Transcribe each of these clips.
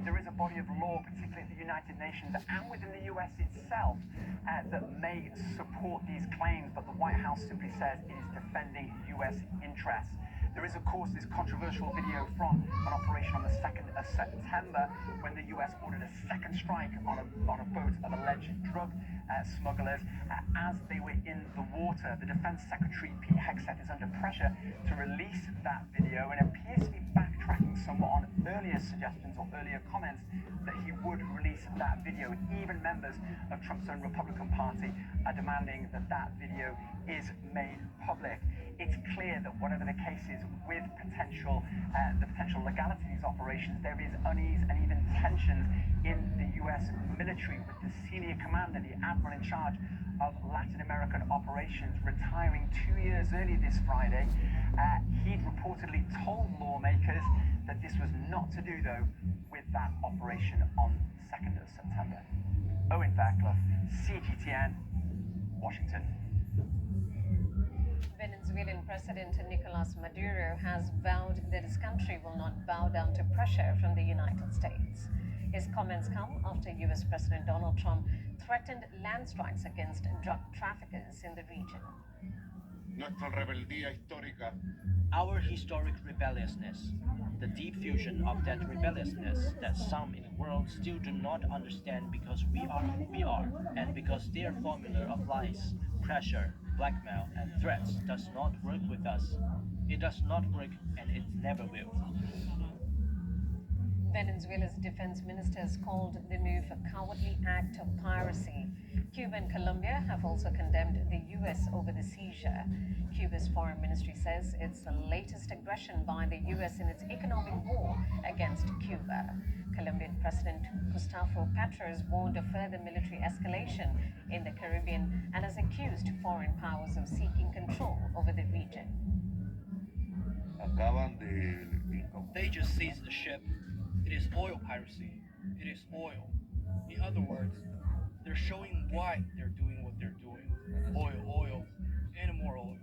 There is a body of law, particularly at the United Nations and within the US itself, that may support these claims, but the White House simply says it is defending US interests. There is, of course, this controversial video from an operation on the 2nd of September when the US ordered a second strike on a boat of alleged drug smugglers as they were in the water. The Defense Secretary, Pete Hegseth, is under pressure to release that video and appears to be backtracking somewhat on earlier suggestions or earlier comments that he would release that video. Even members of Trump's own Republican Party are demanding that that video is made public. It's clear that whatever the case is with the potential legality of these operations, there is unease and even tensions in the US military, with the senior commander, the admiral in charge of Latin American operations, retiring 2 years early this Friday. He'd reportedly told lawmakers that this was not to do, though, with that operation on 2nd of September. Owen Fackloff, CGTN, Washington. Venezuelan President Nicolas Maduro has vowed that his country will not bow down to pressure from the United States. His comments come after US President Donald Trump threatened land strikes against drug traffickers in the region. Nuestra rebeldía histórica. Our historic rebelliousness, the deep fusion of that rebelliousness that some in the world still do not understand because we are who we are, and because their formula of lies, pressure, blackmail and threats does not work with us. It does not work, and it never will. Venezuela's defense ministers called the move a cowardly act of piracy. Cuba and Colombia have also condemned the US over the seizure. Cuba's foreign ministry says it's the latest aggression by the US in its economic war against Cuba. Colombian President Gustavo Petro has warned of further military escalation in the Caribbean and has accused foreign powers of seeking control over the region. They just seized the ship. It is oil piracy. It is oil. In other words, they're showing why they're doing what they're doing. Oil, oil, and more oil.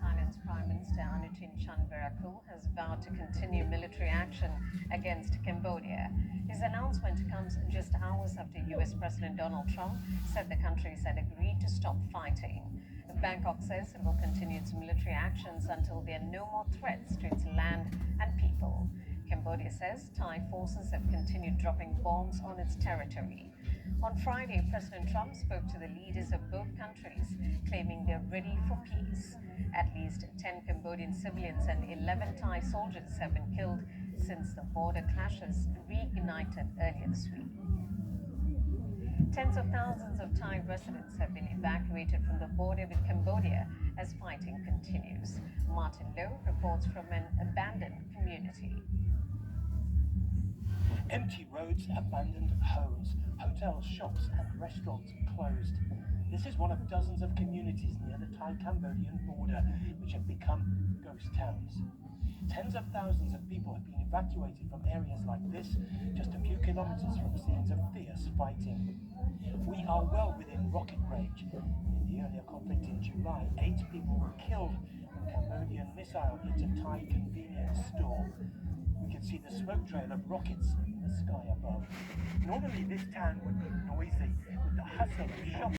Thailand's Prime Minister Anutin Chanvirakul has vowed to continue military action against Cambodia. His announcement comes just hours after US President Donald Trump said the countries had agreed to stop fighting. Bangkok says it will continue its military actions until there are no more threats to its land and people. Cambodia says Thai forces have continued dropping bombs on its territory. On Friday, President Trump spoke to the leaders of both countries, claiming they're ready for peace. At least 10 Cambodian civilians and 11 Thai soldiers have been killed since the border clashes reignited earlier this week. Tens of thousands of Thai residents have been evacuated from the border with Cambodia as fighting continues. Martin Lowe reports from an abandoned community. Empty roads, abandoned homes, hotels, shops and restaurants closed. This is one of dozens of communities near the Thai-Cambodian border which have become ghost towns. Tens of thousands of people have been evacuated from areas like this, just a few kilometers from scenes of fierce fighting. We are well within rocket range. In the earlier conflict in July, 8 people were killed when a Cambodian missile hit a Thai convenience store. We can see the smoke trail of rockets in the sky above. Normally this town would be noisy with the hustle of shopping.